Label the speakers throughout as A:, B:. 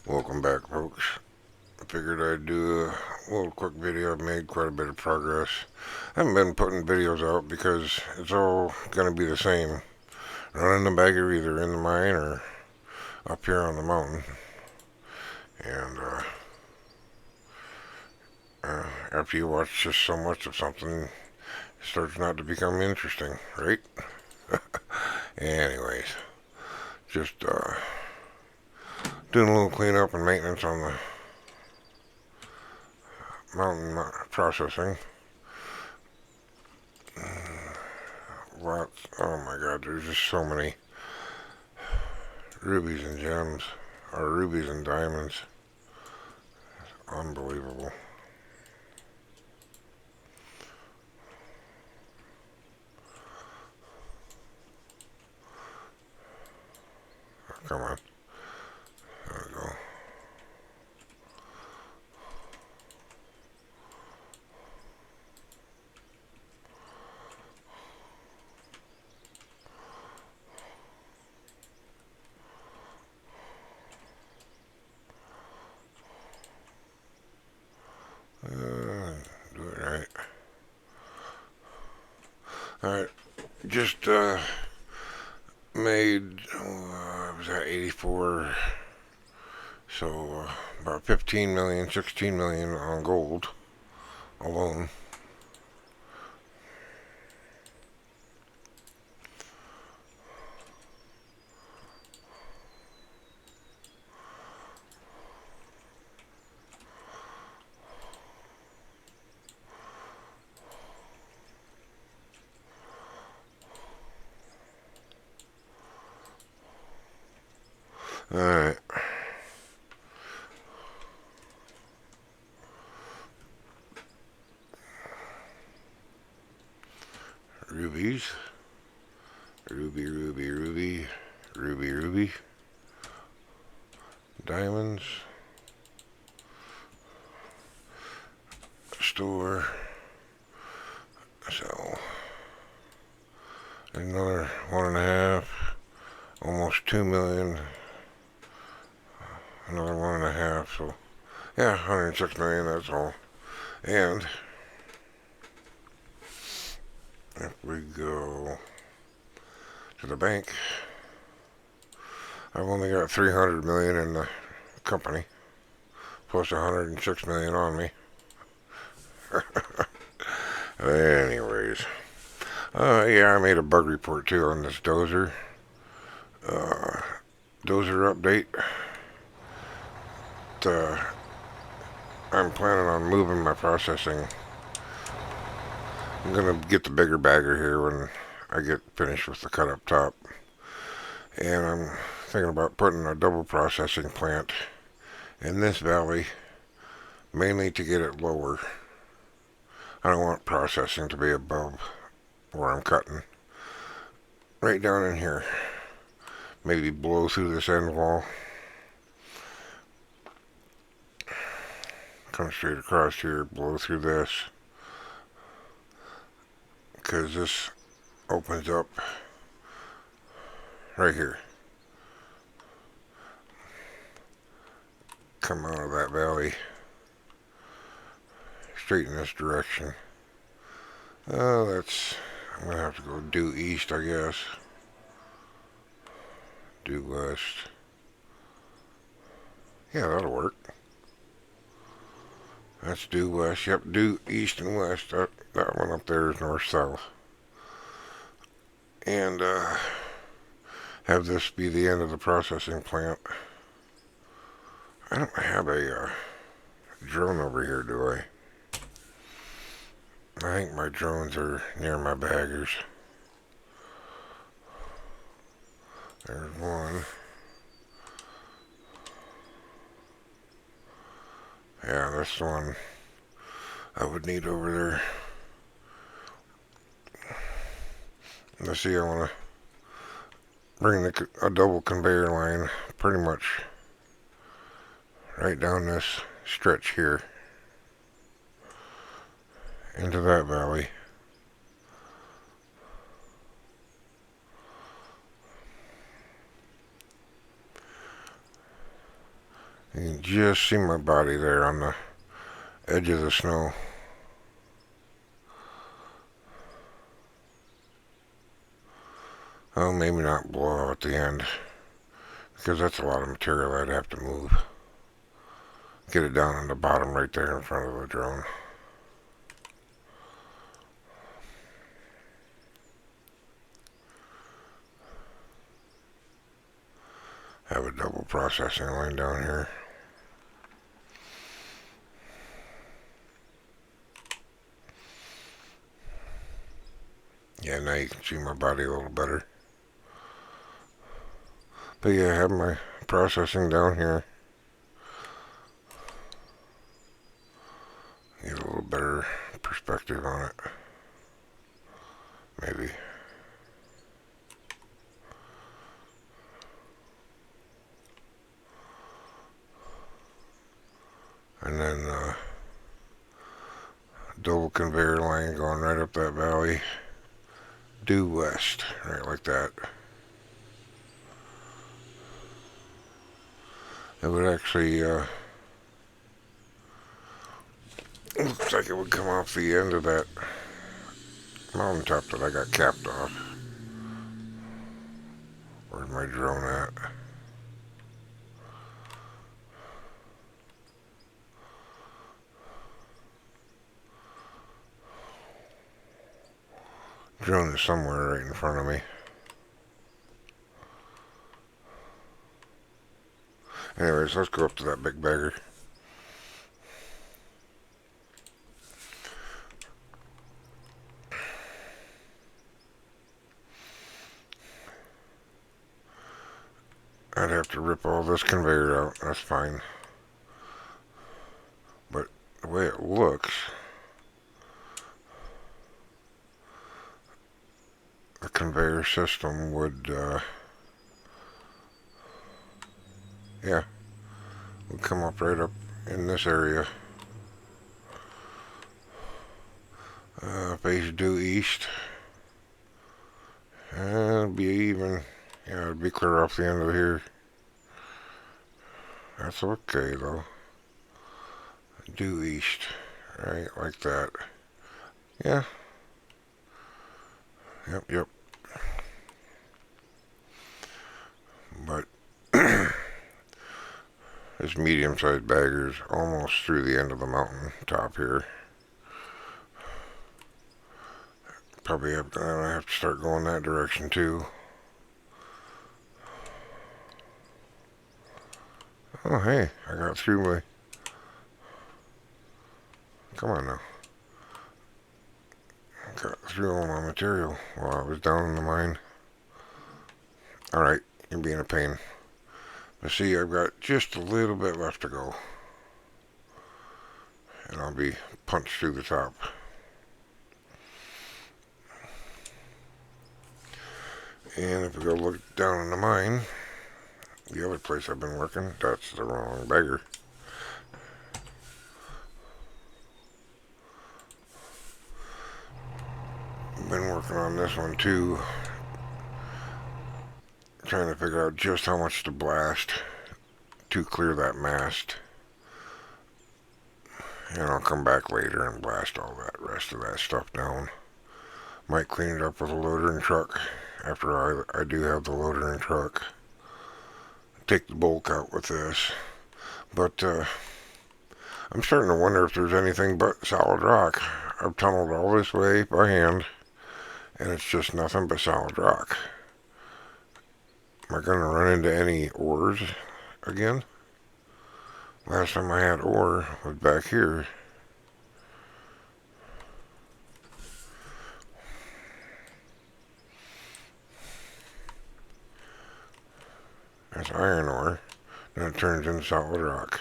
A: Welcome back, folks. I figured I'd do a little quick video. I've made quite a bit of progress. I haven't been putting videos out because it's all going to be the same. Running the bagger either in the mine or up here on the mountain. And after you watch just so much of something, it starts not to become interesting, right? Anyways, just doing a little cleanup and maintenance on the mountain processing. Lots. Oh my God, there's just so many rubies and gems, or rubies and diamonds. Unbelievable. Come on. There we go. Do it right. Alright. Just made, was that 84? So about 15 million, 16 million on gold alone. Alright. Rubies. Ruby, ruby, ruby. Ruby, ruby. Diamonds. Store. So, another 1.5. Almost 2 million. Another 1.5. So, yeah, 106 million, that's all. And if we go to the bank, I've only got 300 million in the company, plus 106 million on me. Anyways, yeah, I made a bug report too on this dozer. Uh, Dozer update. Uh, I'm planning on moving my processing. I'm gonna get the bigger bagger here when I get finished with the cut up top. And I'm thinking about putting a double processing plant in this valley, mainly to get it lower. I don't want processing to be above where I'm cutting. Right down in here. Maybe blow through this end wall. Come straight across here, blow through this. Because this opens up right here. Come out of that valley. Straight in this direction. Oh, that's... I'm going to have to go due east, I guess. Due west. Yeah, that'll work. That's due west. Yep, due east and west. That one up there is north-south. And have this be the end of the processing plant. I don't have a drone over here, do I? I think my drones are near my baggers. There's one. Yeah, that's the one I would need over there. Let's see, I want to bring a double conveyor line pretty much right down this stretch here into that valley. You can just see my body there on the edge of the snow. Oh, maybe not blow out at the end, because that's a lot of material I'd have to move. Get it down on the bottom right there in front of the drone. Have a double processing line down here. Yeah, now you can see my body a little better. But yeah, I have my processing down here. Get a little better perspective on it. Maybe. And then double conveyor line going right up that valley, due west, right like that. It would actually, looks like it would come off the end of that mountaintop that I got capped off. Where's my drone at? Drone is somewhere right in front of me. Anyways, let's go up to that big bagger. I'd have to rip all this conveyor out, that's fine. But the way it looks, the conveyor system would, yeah, would come up right up in this area. Face due east. And it'd be even, yeah, it'd be clear off the end of here. That's okay though. Due east, right, like that. Yeah. Yep. But this medium-sized bagger's almost through the end of the mountain top here. Probably have to start going that direction too. Oh hey, I got through my... Come on now. Got through all my material while I was down in the mine. Alright, you're being a pain. But see, I've got just a little bit left to go. And I'll be punched through the top. And if we go look down in the mine, the other place I've been working, that's the wrong bagger. Been working on this one too. Trying to figure out just how much to blast to clear that mast. And I'll come back later and blast all that rest of that stuff down. Might clean it up with a loader and truck after I do have the loader and truck. Take the bulk out with this. But I'm starting to wonder if there's anything but solid rock. I've tunneled all this way by hand, and it's just nothing but solid rock. Am I going to run into any ores again? Last time I had ore was back here. That's iron ore. Then it turns into solid rock.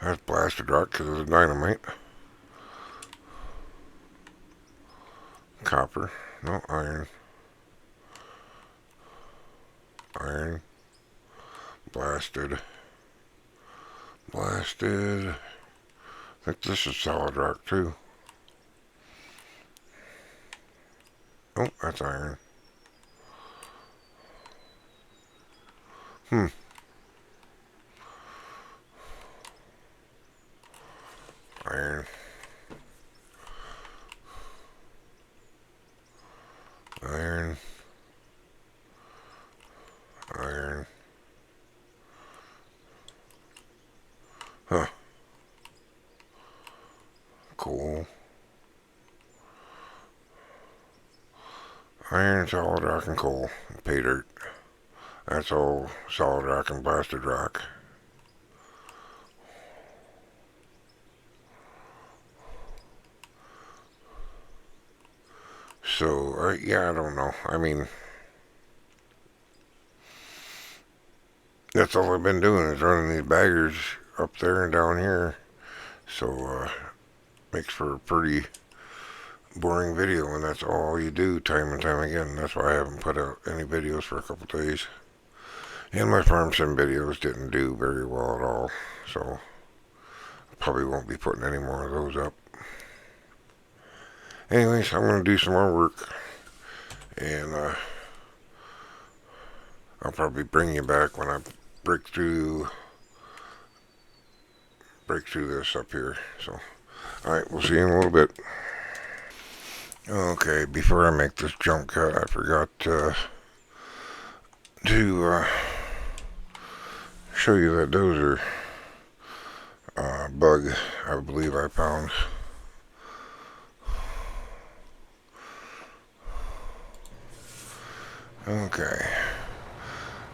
A: That's blasted rock because of the dynamite. Copper. No, iron. Iron. Blasted. Blasted. I think this is solid rock too. Oh, that's iron. Huh. Cool. Iron, solid rock, and coal. Pay dirt. That's all solid rock and blasted rock. So, yeah, I don't know. I mean, that's all I've been doing is running these baggers up there and down here. So, makes for a pretty boring video, and that's all you do time and time again. That's why I haven't put out any videos for a couple days. And my farm sim videos didn't do very well at all, so I probably won't be putting any more of those up. Anyways, I'm going to do some more work, and I'll probably bring you back when I break through this up here. So, alright, we'll see you in a little bit. Okay, before I make this jump cut, I forgot to show you that dozer bug I believe I found. Okay,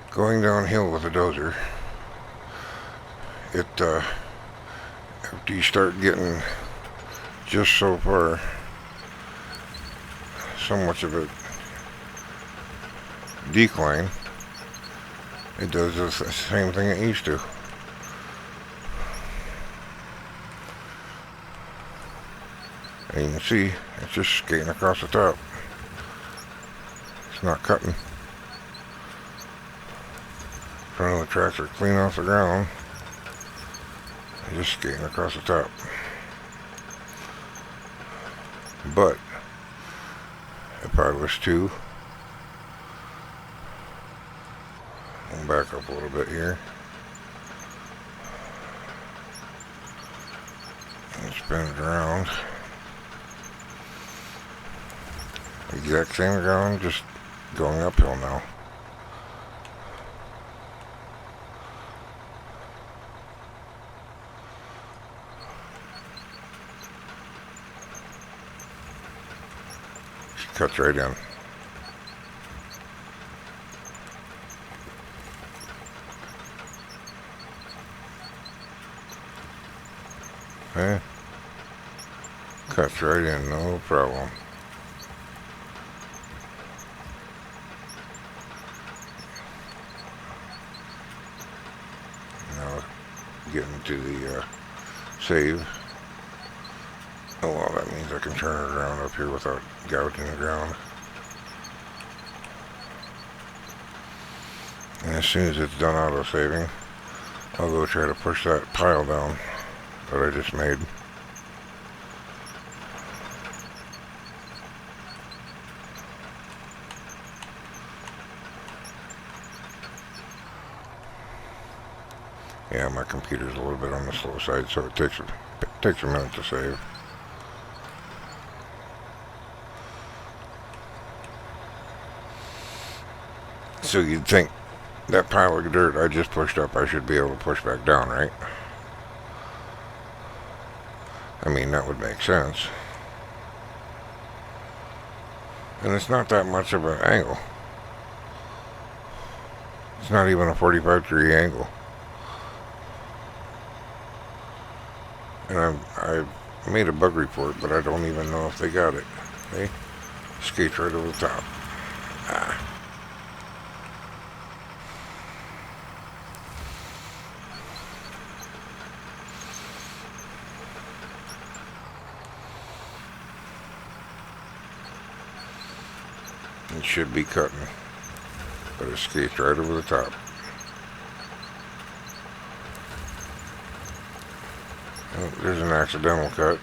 A: going downhill with a dozer, after you start getting just so far, so much of it decline, it does the same thing it used to. And you can see it's just skating across the top. It's not cutting. Front of the tractor clean off the ground. Just skating across the top. But if I was to back up a little bit here and spin it around, exact same ground, just going uphill now. She cuts right in. Okay. Cuts right in, no problem. Now getting to the save. Oh well, that means I can turn it around up here without gouging the ground. And as soon as it's done auto-saving, I'll go try to push that pile down that I just made. Yeah, my computer's a little bit on the slow side, so it takes a minute to save. So you'd think that pile of dirt I just pushed up, I should be able to push back down, right? I mean, that would make sense. And it's not that much of an angle. It's not even a 45-degree angle. And I've made a bug report, but I don't even know if they got it. They skate right over the top. Ah. It should be cutting, but it skates right over the top. Oh, there's an accidental cut.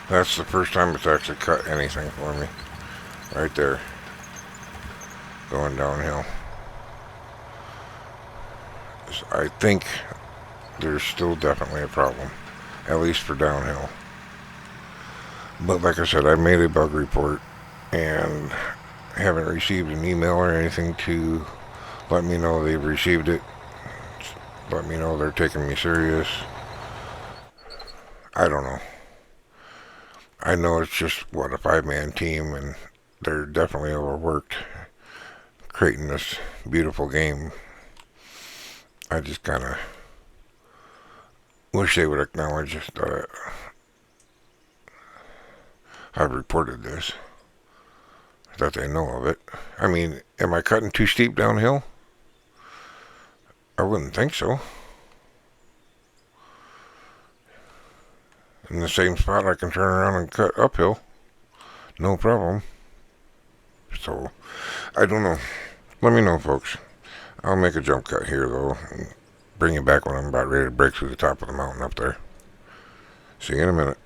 A: That's the first time it's actually cut anything for me. Right there. Going downhill. I think there's still definitely a problem, at least for downhill. But like I said, I made a bug report and haven't received an email or anything to Let me know they've received it. Let me know they're taking me serious. I don't know. I know it's just, what, a 5-man team, and they're definitely overworked creating this beautiful game. I just kind of wish they would acknowledge that I've reported this, that they know of it. I mean, am I cutting too steep downhill? I wouldn't think so. In the same spot, I can turn around and cut uphill. No problem. So, I don't know. Let me know, folks. I'll make a jump cut here, though. And bring you back when I'm about ready to break through the top of the mountain up there. See you in a minute.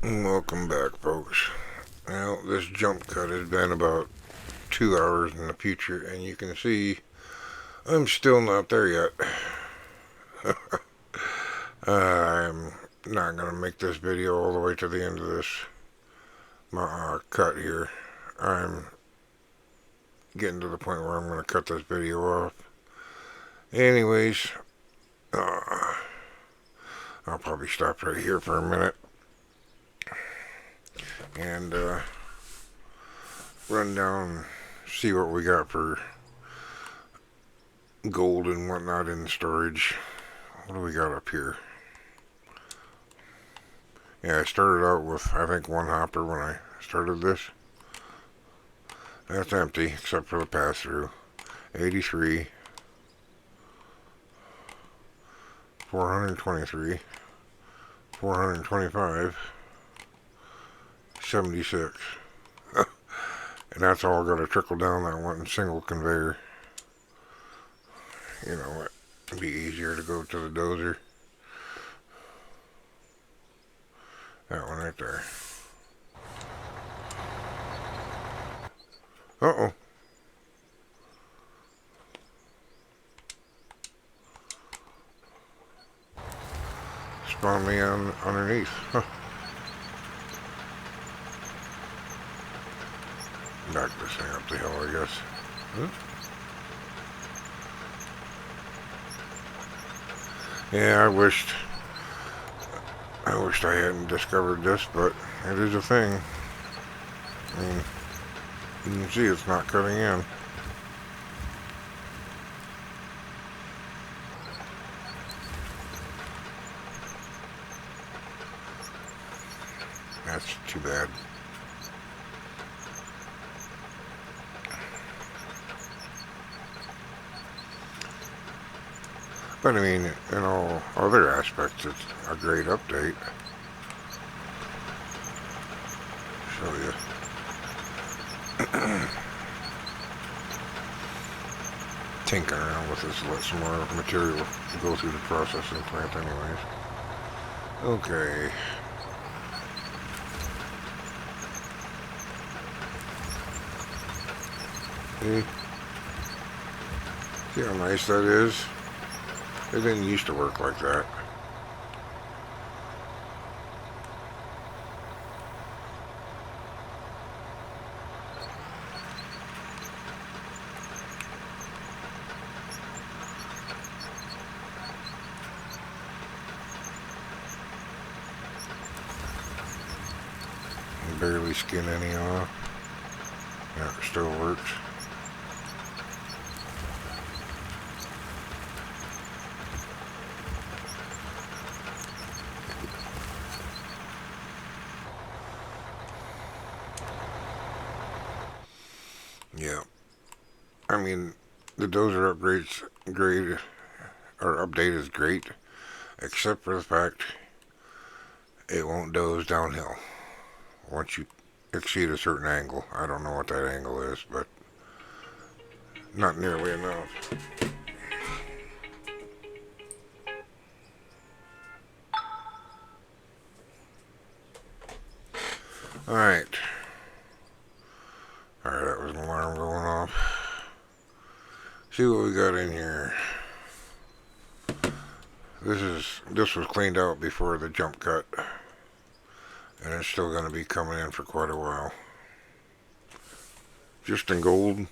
A: Welcome back, folks. Now, this jump cut has been about 2 hours in the future, and you can see I'm still not there yet. I'm not going to make this video all the way to the end of this cut here. I'm getting to the point where I'm going to cut this video off. Anyways, I'll probably stop right here for a minute and run down and see what we got for gold and whatnot in storage. What do we got up here? Yeah, I started out with, I think, 1 hopper when I started this. That's empty, except for the pass-through. 83. 423. 425. 76. And that's all got to trickle down that one single conveyor. You know, it'd be easier to go to the dozer. That one right there. Uh-oh. Spawned me on underneath. Huh. Back this thing up the hill, I guess. Yeah, I wished I hadn't discovered this, but it is a thing. I mean, you can see it's not cutting in. That's too bad. But I mean, in all other aspects, it's a great update. Show you. Tinkering around with this to let some more material go through the processing plant anyways. Okay. See how nice that is? It didn't used to work like that. Barely skin any off. Yeah, it still works. Yeah. I mean, the dozer update is great, except for the fact it won't doze downhill once you exceed a certain angle. I don't know what that angle is, but not nearly enough. Alright. Alright, that was an alarm going off. See what we got in here. This was cleaned out before the jump cut, and it's still going to be coming in for quite a while. just in gold.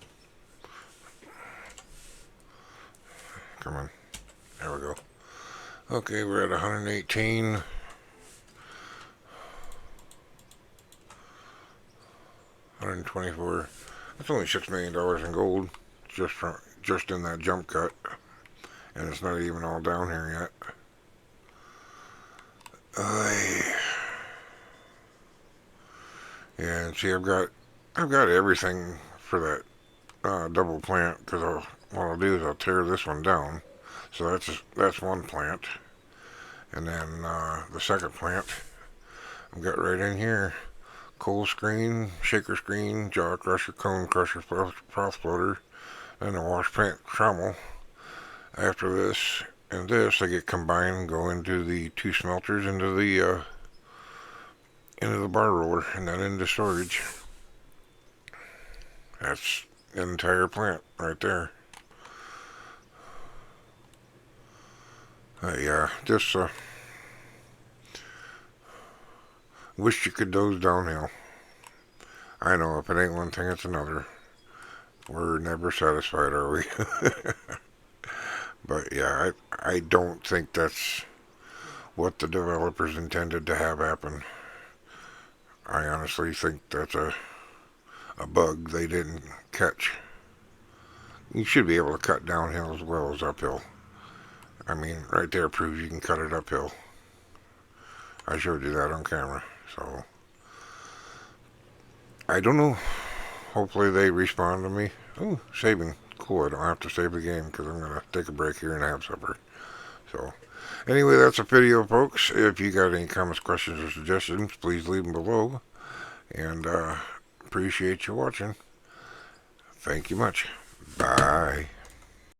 A: Come on. There we go. Okay, we're at 118. 124. That's only $6 million in gold just in that jump cut. And it's not even all down here yet. Yeah, and see, I've got everything for that double plant, because what I'll do is I'll tear this one down. So that's one plant, and then the second plant I've got right in here: coal screen, shaker screen, jaw crusher, cone crusher, froth floater, and a wash plant trommel. After this and this, they get combined and go into the two smelters into the bar roller, and then into storage. That's the entire plant right there. Yeah, just wish you could doze downhill. I know, if it ain't one thing, it's another. We're never satisfied, are we? But yeah, I don't think that's what the developers intended to have happen. I honestly think that's a bug they didn't catch. You should be able to cut downhill as well as uphill. I mean, right there proves you can cut it uphill. I showed you that on camera. So, I don't know. Hopefully they respond to me. Oh, saving. Cool, I don't have to save the game because I'm going to take a break here and have supper. So, anyway, that's a video, folks. If you got any comments, questions, or suggestions, please leave them below. And appreciate you watching. Thank you much. Bye.